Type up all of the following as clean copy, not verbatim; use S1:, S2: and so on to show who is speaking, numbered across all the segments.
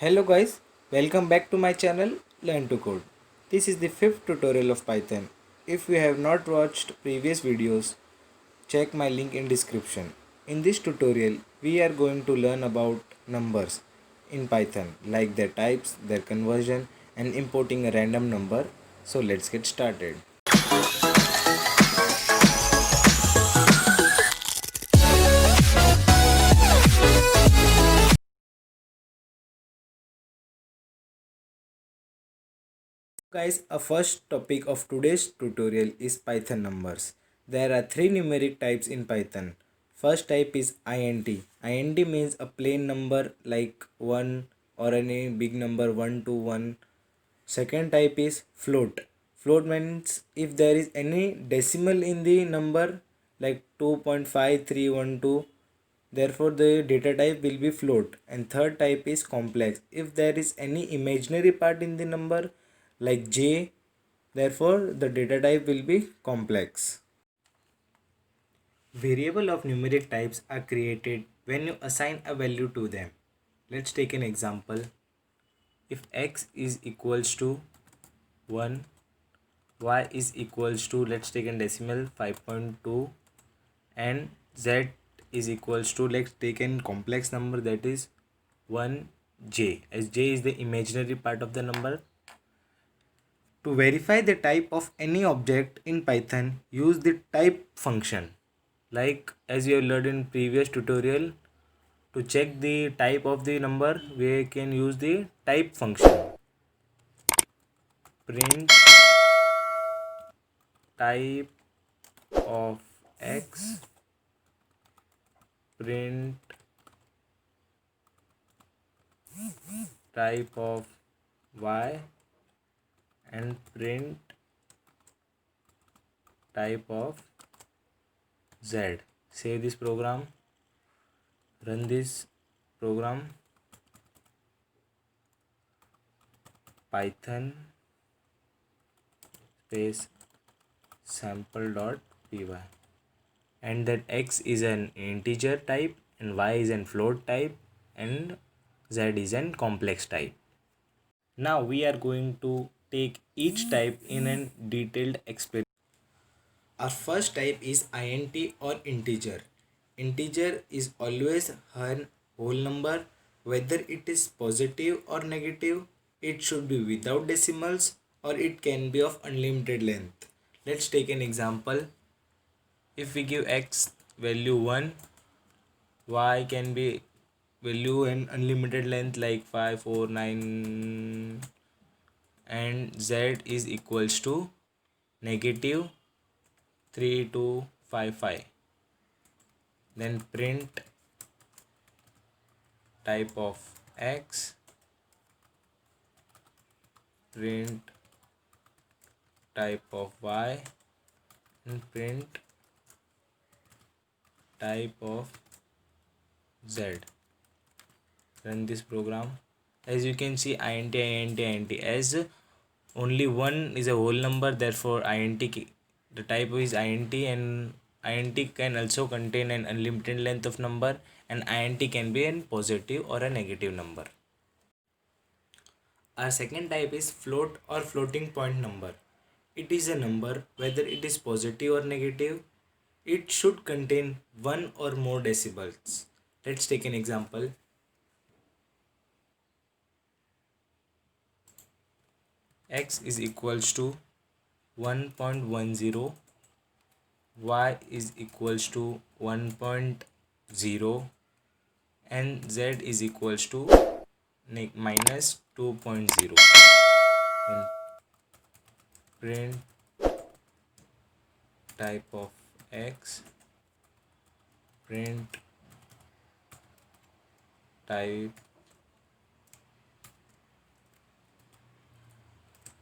S1: Hello guys, welcome back to my channel Learn to Code. This is the fifth tutorial of Python. If you have not watched previous videos, check my link in description. In this tutorial, we are going to learn about numbers in Python, like their types, their conversion and importing a random number. So let's get started. Guys, a first topic of today's tutorial is Python numbers. There are three numeric types in Python. First type is int. Int means a plain number like 1 or any big number 1 to 1. Second type is float. Float means if there is any decimal in the number like 2.5312, therefore the data type will be float. And third type is complex. If there is any imaginary part in the number like j, therefore the data type will be complex. Variable of numeric types are created when you assign a value to them. Let's take an example. If x is equals to 1, y is equals to, let's take a decimal, 5.2, and z is equals to, let's take a complex number, that is 1j, as j is the imaginary part of the number. To verify the type of any object in Python, use the type function. Like as you have learned in previous tutorial, to check the type of the number, we can use the type function. Print type of x, print type of y, and print type of z. Save this program, run this program. Python space sample.py, and that x is an integer type and y is an float type and z is an complex type. Now we are going to take each type in a detailed experiment. Our first type is int or integer. Integer is always a whole number, whether it is positive or negative. It should be without decimals or it can be of unlimited length. Let's take an example. If we give x value 1, y can be value and unlimited length like 5, 4, 9, and z is equals to negative 3, 2, 5, 5. Then print type of x, print type of y, and print type of z. Run this program. As you can see, int, as only one is a whole number, therefore the type is int, and int can also contain an unlimited length of number, and int can be a positive or a negative number. Our second type is float or floating point number. It is a number whether it is positive or negative. It should contain one or more decibels. Let's take an example. X is equals to 1.10, y is equals to 1.0, and z is equals to minus 2.0. And print type of x, print type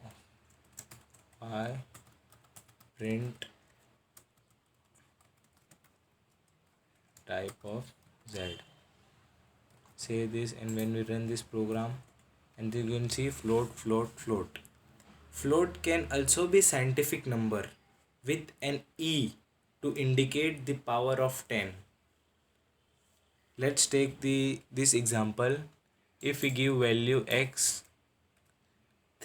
S1: of y, print type of z. Save this, and when we run this program, and you can see float, float, float. Float can also be scientific number with an e to indicate the power of 10. Let's take this example. if we give value x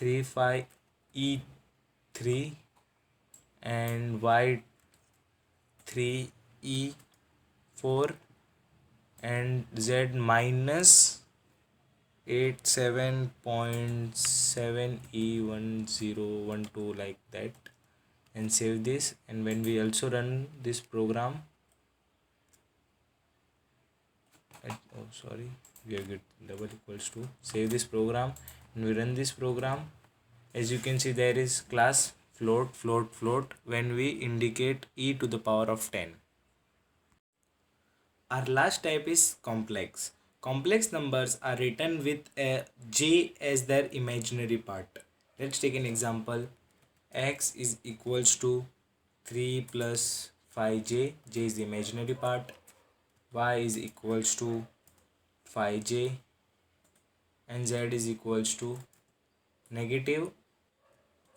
S1: 35e3 and y 3e4 and z minus 87.7e1012 like that, and save this. And when we also run this program, we have get double equals to, save this program and we run this program. As you can see, there is class float when we indicate e to the power of 10. Our last type is complex. Complex numbers are written with a j as their imaginary part. Let's take an example. X is equals to 3 plus 5j, j is the imaginary part. Y is equals to 5j and z is equals to negative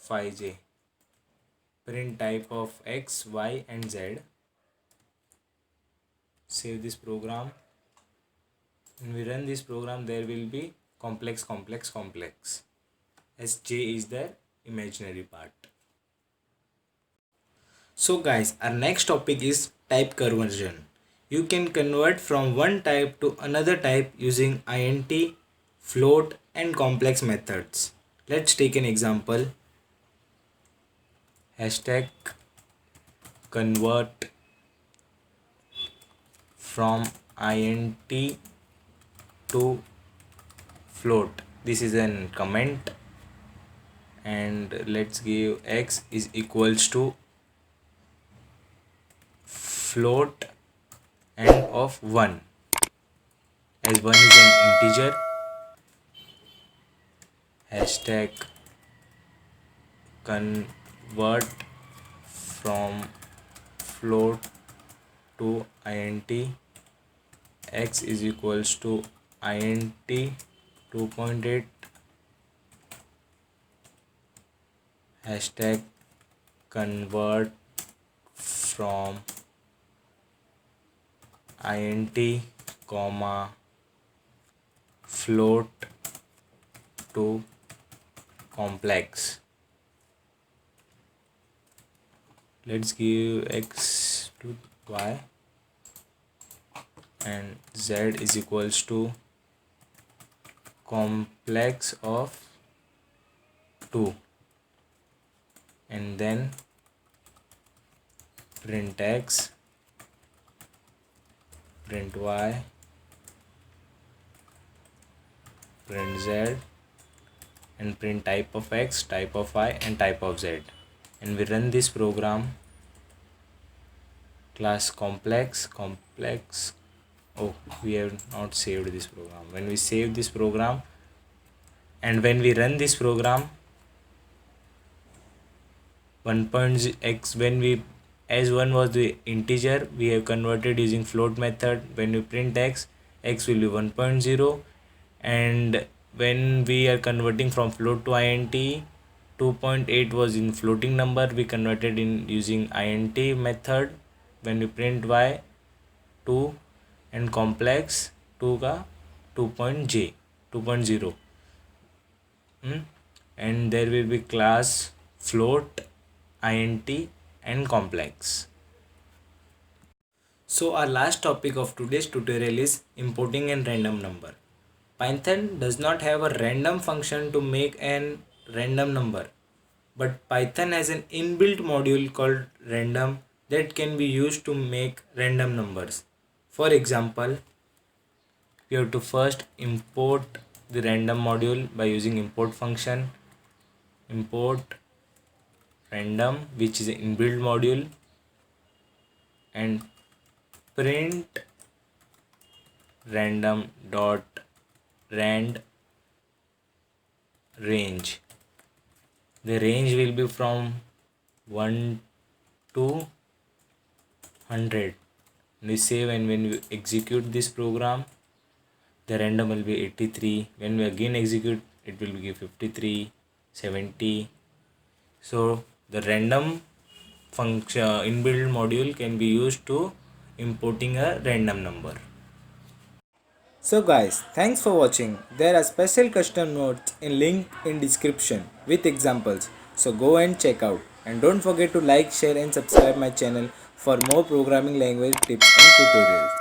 S1: 5j. Print type of x, y and z. Save this program. When we run this program, there will be complex as j is their imaginary part. So guys, our next topic is type conversion. You can convert from one type to another type using int, float and complex methods. Let's take an example. Hashtag convert from int to float. This is a comment, and let's give x is equals to float and of 1, as 1 is an integer. Hashtag convert from float to int, x is equals to int 2.8. Hashtag convert from int comma float to complex. Let's give x to y and z is equals to complex of 2, and then print x, print y, print z, and print type of x, type of y and type of z. And we run this program. Class complex. Oh, we have not saved this program. When we save this program and when we run this program, 1.x, when we, as 1 was the integer, we have converted using float method. When we print x, x will be 1.0, and when we are converting from float to int, 2.8 was in floating number, we converted in using int method. When we print y, 2, and complex 2 का 2.0, and there will be class float, int and complex. So our last topic of today's tutorial is importing a random number. Python does not have a random function to make an random number, but Python has an inbuilt module called random that can be used to make random numbers. For example, we have to first import the random module by using import function. Import random, which is an inbuilt module, and print random dot rand range. The range will be from 1 to 100. We save, and when we execute this program, the random will be 83. When we again execute, it will give 53, 70. So the random function inbuilt module can be used to importing a random number.
S2: So guys, thanks for watching. There are special custom notes in link in description with examples. So go and check out. And don't forget to like, share and subscribe my channel for more programming language tips and tutorials.